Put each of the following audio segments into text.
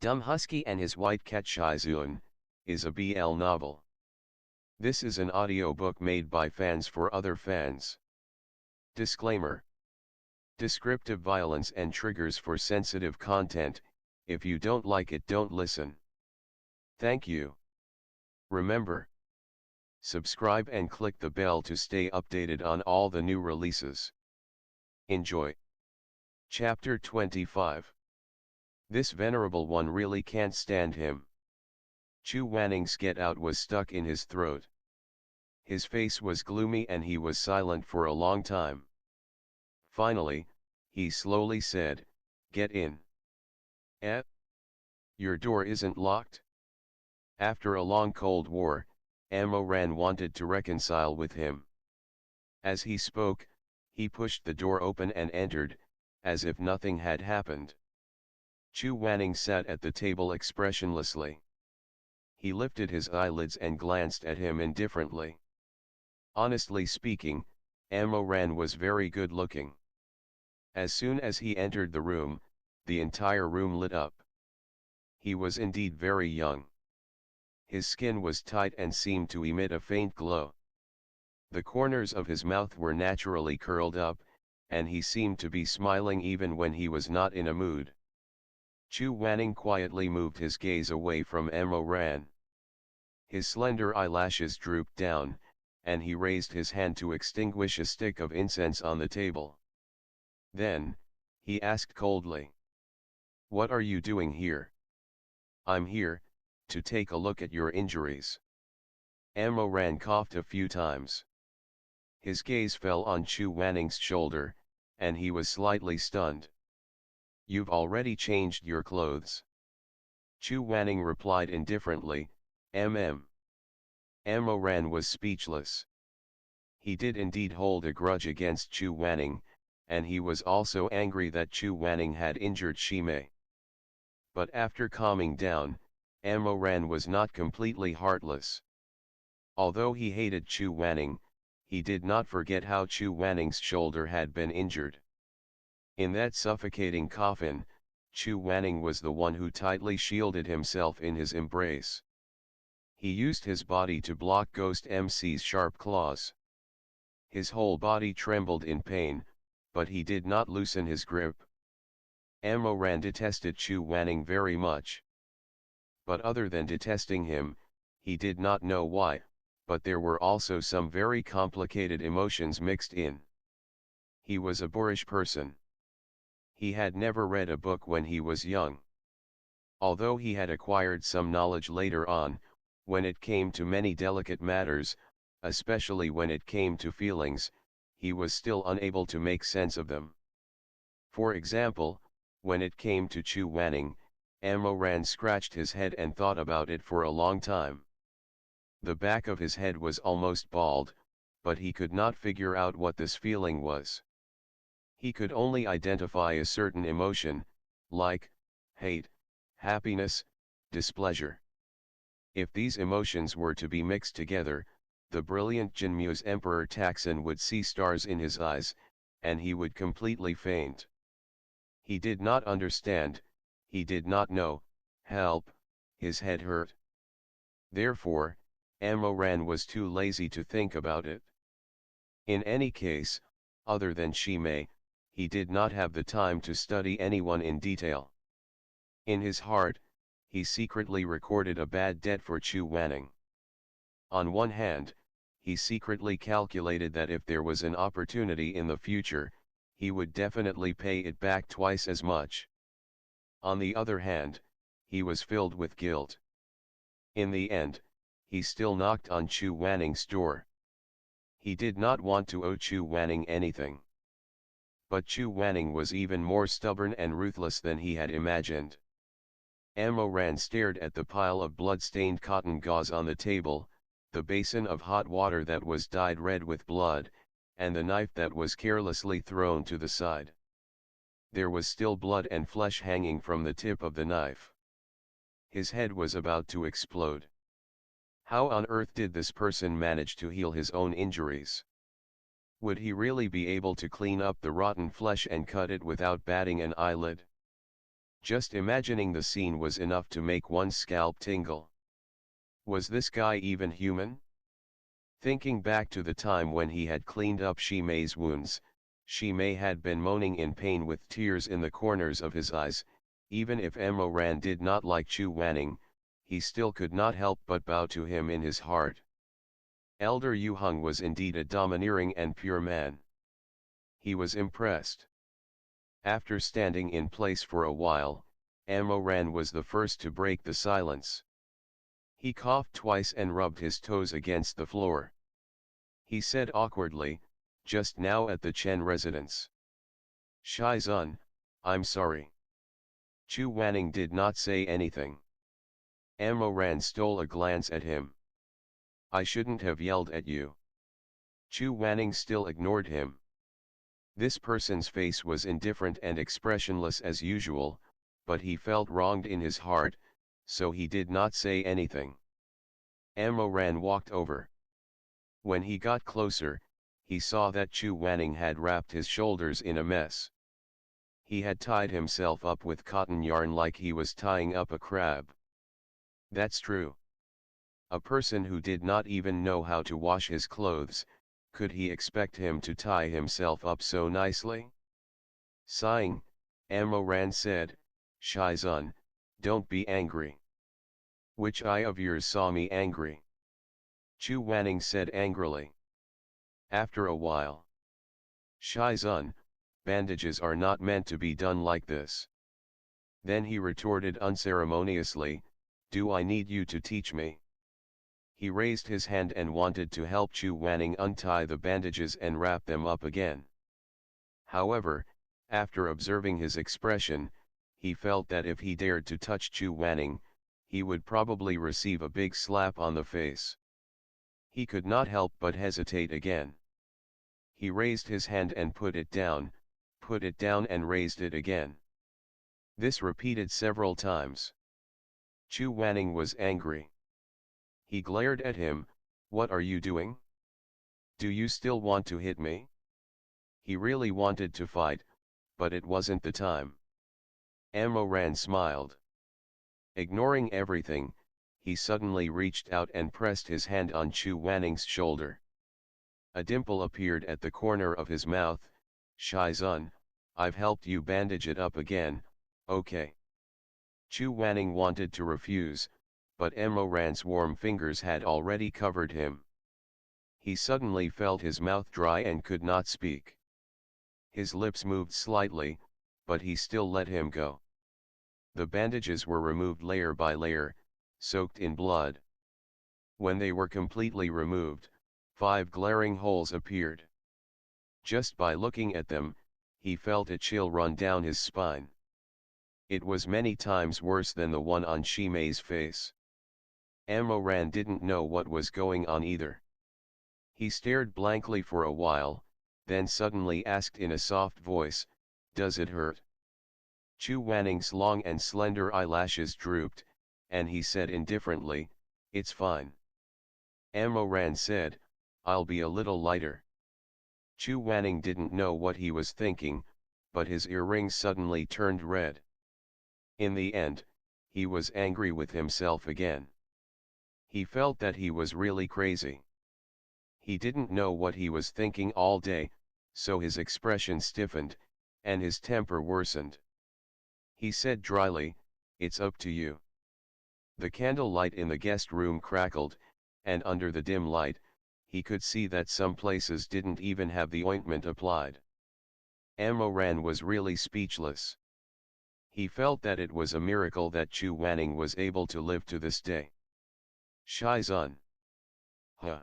Dumb Husky and His White Cat Shizun is a BL novel. This is an audiobook made by fans for other fans. Disclaimer: descriptive violence and triggers for sensitive content. If you don't like it, don't listen. Thank you. Remember, subscribe and click the bell to stay updated on all the new releases. Enjoy. Chapter 25. This venerable one really can't stand him. Chu Wanning's get out was stuck in his throat. His face was gloomy and he was silent for a long time. Finally, he slowly said, "Get in." "Eh? Your door isn't locked?" After a long Cold War, Amoran wanted to reconcile with him. As he spoke, he pushed the door open and entered, as if nothing had happened. Chu Wanning sat at the table expressionlessly. He lifted his eyelids and glanced at him indifferently. Honestly speaking, Amoran was very good looking. As soon as he entered the room, the entire room lit up. He was indeed very young. His skin was tight and seemed to emit a faint glow. The corners of his mouth were naturally curled up, and he seemed to be smiling even when he was not in a mood. Chu Wanning quietly moved his gaze away from Amoran. His slender eyelashes drooped down, and he raised his hand to extinguish a stick of incense on the table. Then, he asked coldly, "What are you doing here?" "I'm here, to take a look at your injuries." Amoran coughed a few times. His gaze fell on Chu Wanning's shoulder, and he was slightly stunned. "You've already changed your clothes." Chu Wanning replied indifferently, Amoran was speechless. He did indeed hold a grudge against Chu Wanning, and he was also angry that Chu Wanning had injured Shi Mei. But after calming down, Amoran was not completely heartless. Although he hated Chu Wanning, he did not forget how Chu Wanning's shoulder had been injured. In that suffocating coffin, Chu Wanning was the one who tightly shielded himself in his embrace. He used his body to block Ghost MC's sharp claws. His whole body trembled in pain, but he did not loosen his grip. Amoran detested Chu Wanning very much. But other than detesting him, he did not know why, but there were also some very complicated emotions mixed in. He was a boorish person. He had never read a book when he was young. Although he had acquired some knowledge later on, when it came to many delicate matters, especially when it came to feelings, he was still unable to make sense of them. For example, when it came to Chu Wanning, Amoran scratched his head and thought about it for a long time. The back of his head was almost bald, but he could not figure out what this feeling was. He could only identify a certain emotion, like hate, happiness, displeasure. If these emotions were to be mixed together, the brilliant Jinmu's Emperor Taksin would see stars in his eyes, and he would completely faint. He did not understand, he did not know, help, his head hurt. Therefore, Amoran was too lazy to think about it. In any case, other than Shi Mei, he did not have the time to study anyone in detail. In his heart, he secretly recorded a bad debt for Chu Wanning. On one hand, he secretly calculated that if there was an opportunity in the future, he would definitely pay it back twice as much. On the other hand, he was filled with guilt. In the end, he still knocked on Chu Wanning's door. He did not want to owe Chu Wanning anything. But Chu Wanning was even more stubborn and ruthless than he had imagined. Amoran stared at the pile of blood-stained cotton gauze on the table, the basin of hot water that was dyed red with blood, and the knife that was carelessly thrown to the side. There was still blood and flesh hanging from the tip of the knife. His head was about to explode. How on earth did this person manage to heal his own injuries? Would he really be able to clean up the rotten flesh and cut it without batting an eyelid? Just imagining the scene was enough to make one's scalp tingle. Was this guy even human? Thinking back to the time when he had cleaned up Shi Mei's wounds, Shi Mei had been moaning in pain with tears in the corners of his eyes. Even if Ran did not like Chu Wanning, he still could not help but bow to him in his heart. Elder Yu Hung was indeed a domineering and pure man. He was impressed. After standing in place for a while, Ran was the first to break the silence. He coughed twice and rubbed his toes against the floor. He said awkwardly, "Just now at the Chen residence." "Shizun, I'm sorry." Chu Wanning did not say anything. Ran stole a glance at him. "I shouldn't have yelled at you." Chu Wanning still ignored him. This person's face was indifferent and expressionless as usual, but he felt wronged in his heart, so he did not say anything. Ran walked over. When he got closer, he saw that Chu Wanning had wrapped his shoulders in a mess. He had tied himself up with cotton yarn like he was tying up a crab. That's true. A person who did not even know how to wash his clothes, could he expect him to tie himself up so nicely? Sighing, Ran said, "Shizun, don't be angry." "Which eye of yours saw me angry?" Chu Wanning said angrily. After a while. "Shizun, bandages are not meant to be done like this." Then he retorted unceremoniously, "Do I need you to teach me?" He raised his hand and wanted to help Chu Wanning untie the bandages and wrap them up again. However, after observing his expression, he felt that if he dared to touch Chu Wanning, he would probably receive a big slap on the face. He could not help but hesitate again. He raised his hand and put it down and raised it again. This repeated several times. Chu Wanning was angry. He glared at him, "What are you doing? Do you still want to hit me?" He really wanted to fight, but it wasn't the time. Ran smiled. Ignoring everything, he suddenly reached out and pressed his hand on Chu Wanning's shoulder. A dimple appeared at the corner of his mouth. "Shizun, I've helped you bandage it up again, okay?" Chu Wanning wanted to refuse, but Ran's warm fingers had already covered him. He suddenly felt his mouth dry and could not speak. His lips moved slightly, but he still let him go. The bandages were removed layer by layer, soaked in blood. When they were completely removed, 5 glaring holes appeared. Just by looking at them, he felt a chill run down his spine. It was many times worse than the one on Shi Mei's face. Ran didn't know what was going on either. He stared blankly for a while, then suddenly asked in a soft voice, "Does it hurt?" Chu Wanning's long and slender eyelashes drooped, and he said indifferently, "It's fine." Ran said, "I'll be a little lighter." Chu Wanning didn't know what he was thinking, but his earrings suddenly turned red. In the end, he was angry with himself again. He felt that he was really crazy. He didn't know what he was thinking all day, so his expression stiffened, and his temper worsened. He said dryly, "It's up to you." The candle light in the guest room crackled, and under the dim light, he could see that some places didn't even have the ointment applied. Ran was really speechless. He felt that it was a miracle that Chu Wanning was able to live to this day. "Shizun. Huh?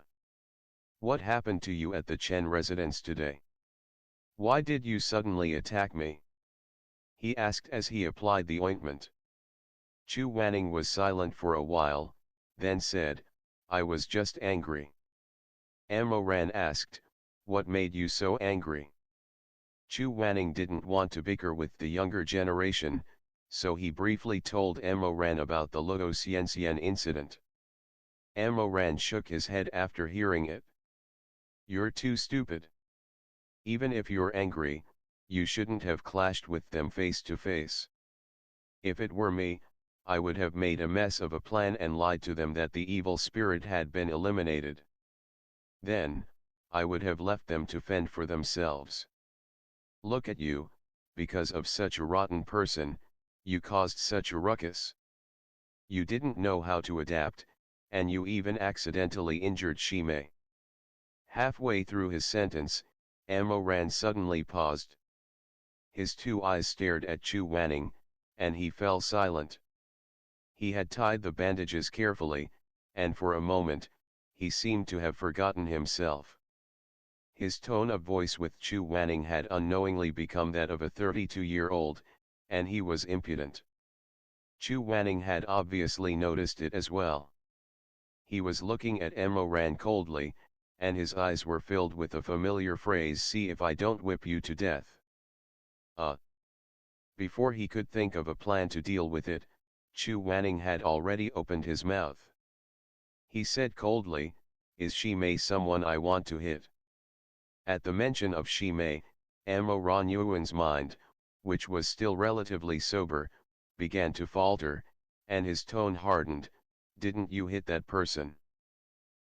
What happened to you at the Chen residence today? Why did you suddenly attack me?" he asked as he applied the ointment. Chu Wanning was silent for a while, then said, "I was just angry." Ran asked, "What made you so angry?" Chu Wanning didn't want to bicker with the younger generation, so he briefly told Ran about the Luo Xianxian incident. Ran shook his head after hearing it. "You're too stupid. Even if you're angry, you shouldn't have clashed with them face to face." If it were me, I would have made a mess of a plan and lied to them that the evil spirit had been eliminated. Then, I would have left them to fend for themselves. Look at you, because of such a rotten person, you caused such a ruckus. You didn't know how to adapt, and you even accidentally injured Shi Mei. Halfway through his sentence, Ran suddenly paused. His two eyes stared at Chu Wanning, and he fell silent. He had tied the bandages carefully, and for a moment, he seemed to have forgotten himself. His tone of voice with Chu Wanning had unknowingly become that of a 32-year-old, and he was impudent. Chu Wanning had obviously noticed it as well. He was looking at Ran coldly, and his eyes were filled with the familiar phrase, "See if I don't whip you to death." Before he could think of a plan to deal with it, Chu Wanning had already opened his mouth. He said coldly, "Is Shi Mei someone I want to hit?" At the mention of Shi Mei, Ran Yuan's mind, which was still relatively sober, began to falter, and his tone hardened. "Didn't you hit that person?"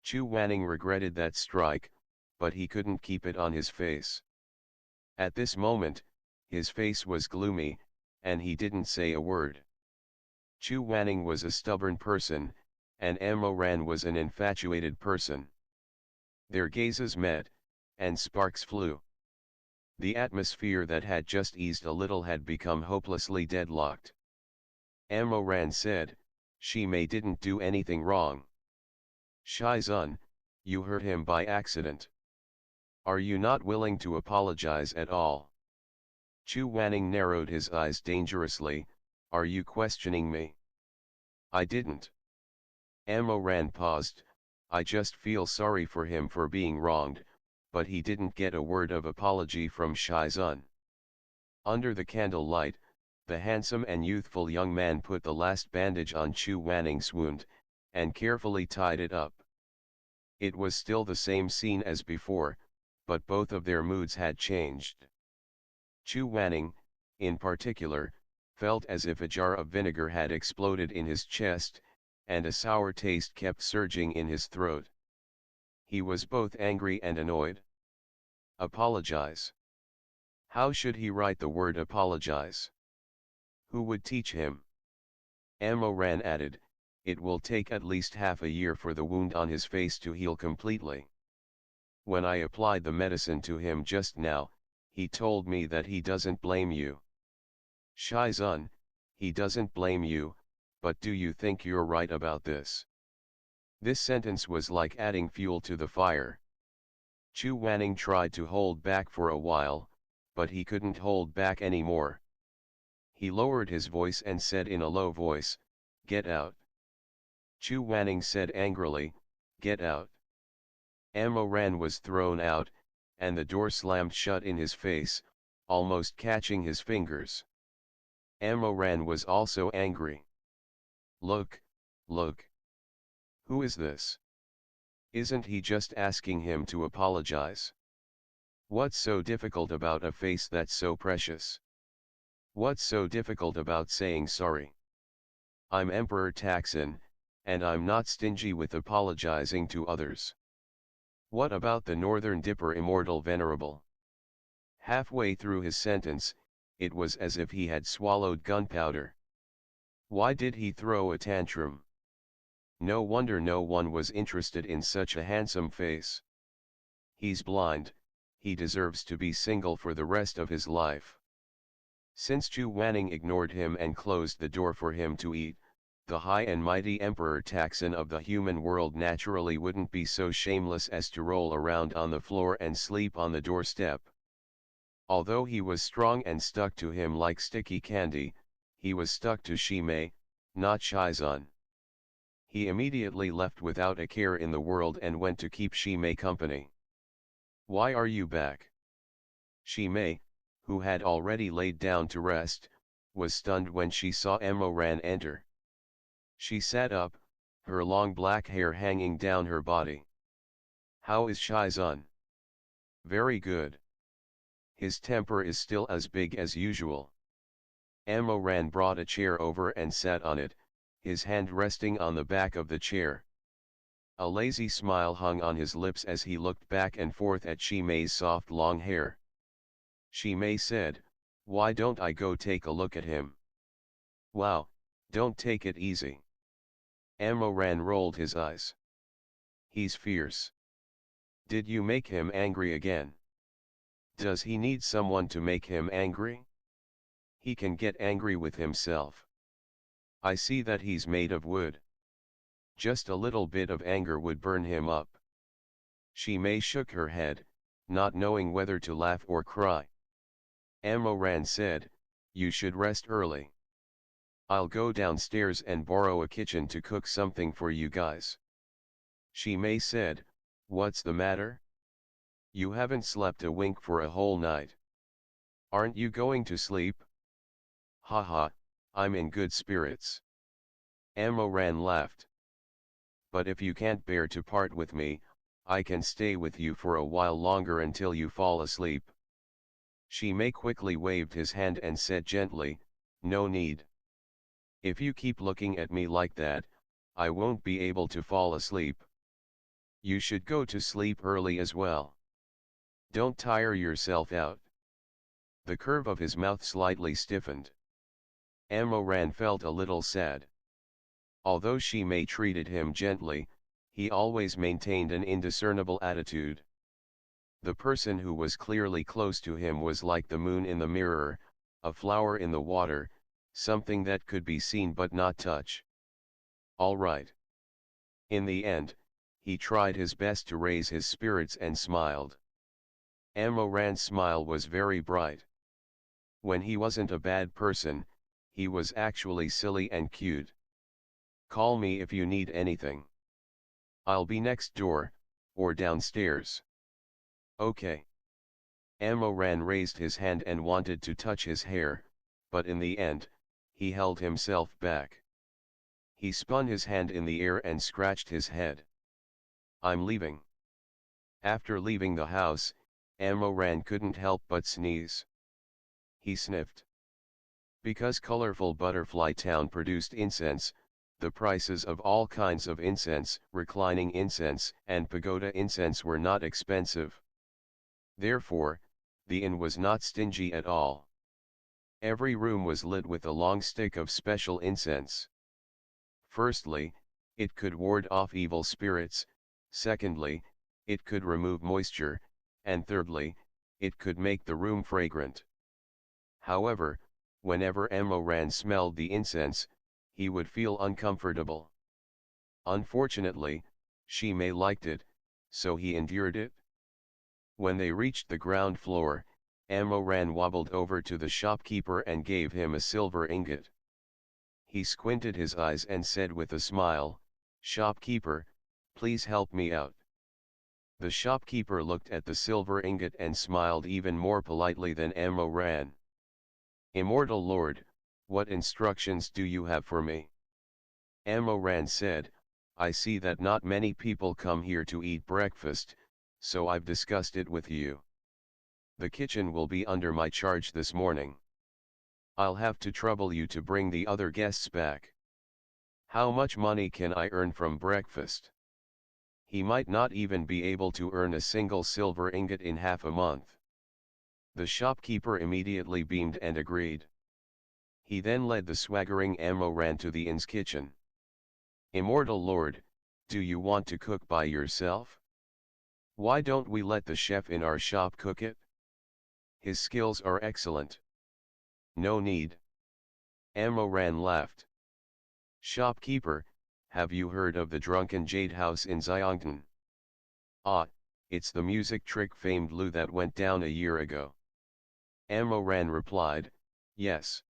Chu Wanning regretted that strike, but he couldn't keep it on his face. At this moment, his face was gloomy, and he didn't say a word. Chu Wanning was a stubborn person, and Ran was an infatuated person. Their gazes met, and sparks flew. The atmosphere that had just eased a little had become hopelessly deadlocked. Ran said, "Shi Mei didn't do anything wrong. Shizun, you hurt him by accident. Are you not willing to apologize at all?" Chu Wanning narrowed his eyes dangerously. "Are you questioning me?" "I didn't." Ran paused. "I just feel sorry for him for being wronged," but he didn't get a word of apology from Shizun. Under the candle light, the handsome and youthful young man put the last bandage on Chu Wanning's wound, and carefully tied it up. It was still the same scene as before, but both of their moods had changed. Chu Wanning, in particular, felt as if a jar of vinegar had exploded in his chest, and a sour taste kept surging in his throat. He was both angry and annoyed. Apologize. How should he write the word apologize? Who would teach him? Ran added, "It will take at least half a year for the wound on his face to heal completely. When I applied the medicine to him just now, he told me that he doesn't blame you." Shizun, "He doesn't blame you, but do you think you're right about this?" This sentence was like adding fuel to the fire. Chu Wanning tried to hold back for a while, but he couldn't hold back anymore. He lowered his voice and said in a low voice, "Get out." Chu Wanning said angrily, "Get out." Ran was thrown out, and the door slammed shut in his face, almost catching his fingers. Ran was also angry. Look. Who is this? Isn't he just asking him to apologize? What's so difficult about a face that's so precious? What's so difficult about saying sorry? I'm Emperor Taksin, and I'm not stingy with apologizing to others. What about the Northern Dipper Immortal Venerable? Halfway through his sentence, it was as if he had swallowed gunpowder. Why did he throw a tantrum? No wonder no one was interested in such a handsome face. He's blind, he deserves to be single for the rest of his life. Since Chu Wanning ignored him and closed the door for him to eat, the high and mighty Emperor Taksin of the human world naturally wouldn't be so shameless as to roll around on the floor and sleep on the doorstep. Although he was strong and stuck to him like sticky candy, he was stuck to Shi Mei, not Shizun. He immediately left without a care in the world and went to keep Shi Mei company. "Why are you back?" Shi Mei, who had already laid down to rest, was stunned when she saw Ran enter. She sat up, her long black hair hanging down her body. "How is Shizun?" "Very good. His temper is still as big as usual." Amoran brought a chair over and sat on it, his hand resting on the back of the chair. A lazy smile hung on his lips as he looked back and forth at Shi Mei's soft long hair. Shi Mei said, "Why don't I go take a look at him?" "Wow, don't take it easy." Amoran rolled his eyes. "He's fierce. Did you make him angry again?" "Does he need someone to make him angry? He can get angry with himself. I see that he's made of wood. Just a little bit of anger would burn him up." Shi Mei shook her head, not knowing whether to laugh or cry. Amoran said, "You should rest early. I'll go downstairs and borrow a kitchen to cook something for you guys." Shi Mei said, "What's the matter? You haven't slept a wink for a whole night. Aren't you going to sleep?" "Haha, I'm in good spirits." Amoran laughed. "But if you can't bear to part with me, I can stay with you for a while longer until you fall asleep." Shi Mei quickly waved his hand and said gently, "No need. If you keep looking at me like that, I won't be able to fall asleep. You should go to sleep early as well. Don't tire yourself out." The curve of his mouth slightly stiffened. Amoran felt a little sad. Although Shi Mei treated him gently, he always maintained an indiscernible attitude. The person who was clearly close to him was like the moon in the mirror, a flower in the water, something that could be seen but not touch. All right. In the end, he tried his best to raise his spirits and smiled. Amoran's smile was very bright. When he wasn't a bad person, he was actually silly and cute. "Call me if you need anything. I'll be next door, or downstairs." "Okay." Amoran raised his hand and wanted to touch his hair, but in the end, he held himself back. He spun his hand in the air and scratched his head. "I'm leaving." After leaving the house, Amoran couldn't help but sneeze. He sniffed. Because colorful Butterfly Town produced incense, the prices of all kinds of incense, reclining incense, and pagoda incense were not expensive. Therefore, the inn was not stingy at all. Every room was lit with a long stick of special incense. Firstly, it could ward off evil spirits, secondly, it could remove moisture, and thirdly, it could make the room fragrant. However, whenever Amoran smelled the incense, he would feel uncomfortable. Unfortunately, Shi Mei liked it, so he endured it. When they reached the ground floor, Amoran wobbled over to the shopkeeper and gave him a silver ingot. He squinted his eyes and said with a smile, "Shopkeeper, please help me out." The shopkeeper looked at the silver ingot and smiled even more politely than Amoran. "Immortal Lord, what instructions do you have for me?" Amoran said, "I see that not many people come here to eat breakfast, so I've discussed it with you. The kitchen will be under my charge this morning. I'll have to trouble you to bring the other guests back. How much money can I earn from breakfast?" He might not even be able to earn a single silver ingot in half a month. The shopkeeper immediately beamed and agreed. He then led the swaggering Amoran to the inn's kitchen. "Immortal Lord, do you want to cook by yourself? Why don't we let the chef in our shop cook it? His skills are excellent." "No need." Amoran laughed. "Shopkeeper, have you heard of the drunken Jade House in Xiongtan?" "Ah, it's the music trick famed Lu that went down a year ago." Amoran replied, "Yes."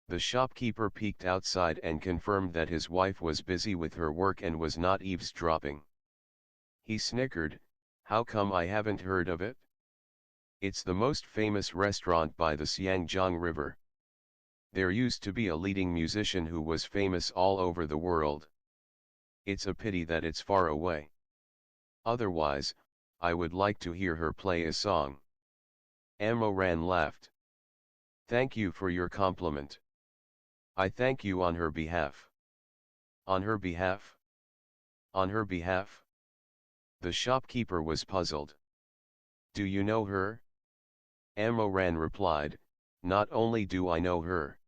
The shopkeeper peeked outside and confirmed that his wife was busy with her work and was not eavesdropping. He snickered, "How come I haven't heard of it? It's the most famous restaurant by the Xiangjiang River. There used to be a leading musician who was famous all over the world. It's a pity that it's far away. Otherwise, I would like to hear her play a song." Amoran laughed. Thank you for your compliment. I thank you on her behalf. On her behalf? On her behalf? The shopkeeper was puzzled. Do you know her? Amoran replied, not only do I know her.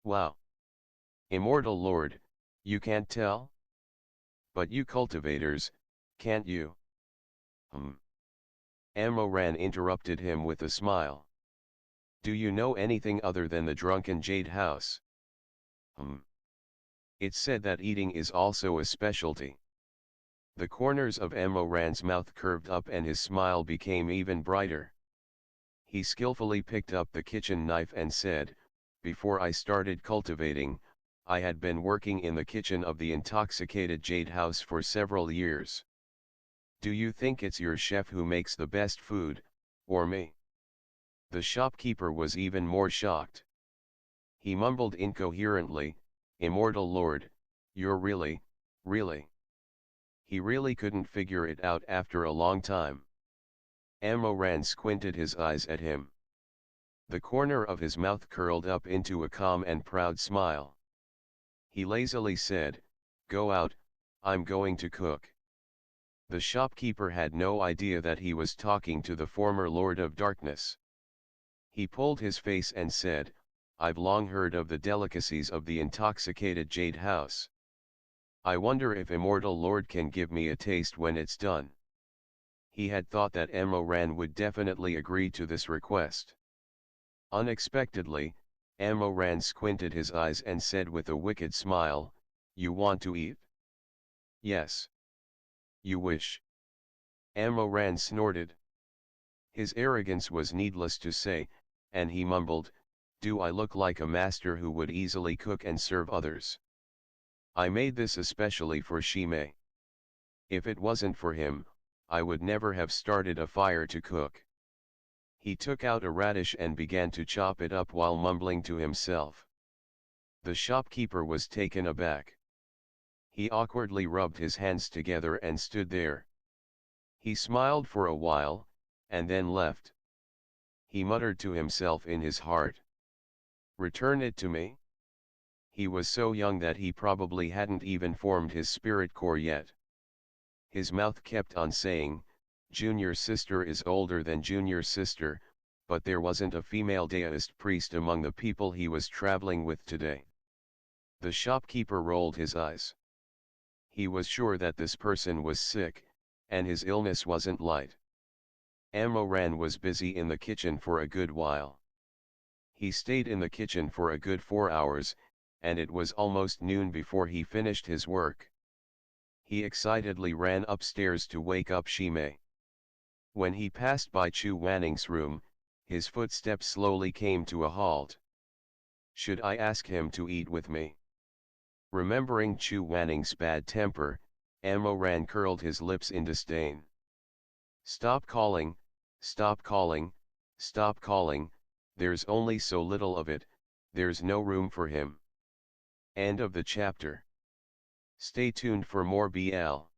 Wow. Immortal Lord, you can't tell? But you cultivators, can't you? Amoran interrupted him with a smile. Do you know anything other than the drunken jade house? It's said that eating is also a specialty. The corners of Amoran's mouth curved up and his smile became even brighter. He skillfully picked up the kitchen knife and said, before I started cultivating, I had been working in the kitchen of the intoxicated jade house for several years. Do you think it's your chef who makes the best food, or me? The shopkeeper was even more shocked. He mumbled incoherently, Immortal Lord, you're really. He really couldn't figure it out after a long time. Amoran squinted his eyes at him. The corner of his mouth curled up into a calm and proud smile. He lazily said, Go out, I'm going to cook. The shopkeeper had no idea that he was talking to the former Lord of Darkness. He pulled his face and said, I've long heard of the delicacies of the intoxicated jade house. I wonder if Immortal Lord can give me a taste when it's done. He had thought that Amoran would definitely agree to this request. Unexpectedly, Amoran squinted his eyes and said with a wicked smile, You want to eat? Yes. You wish. Amoran snorted. His arrogance was needless to say, and he mumbled, Do I look like a master who would easily cook and serve others? I made this especially for Shi Mei. If it wasn't for him, I would never have started a fire to cook. He took out a radish and began to chop it up while mumbling to himself. The shopkeeper was taken aback. He awkwardly rubbed his hands together and stood there. He smiled for a while, and then left. He muttered to himself in his heart. Return it to me? He was so young that he probably hadn't even formed his spirit core yet. His mouth kept on saying, Junior sister is older than junior sister, but there wasn't a female deist priest among the people he was traveling with today. The shopkeeper rolled his eyes. He was sure that this person was sick, and his illness wasn't light. Amoran was busy in the kitchen for a good while. He stayed in the kitchen for a good 4 hours, and it was almost noon before he finished his work. He excitedly ran upstairs to wake up Shi Mei. When he passed by Chu Wanning's room, his footsteps slowly came to a halt. Should I ask him to eat with me? Remembering Chu Wanning's bad temper, Amoran curled his lips in disdain. Stop calling, stop calling, stop calling, there's only so little of it, there's no room for him. End of the chapter. Stay tuned for more BL.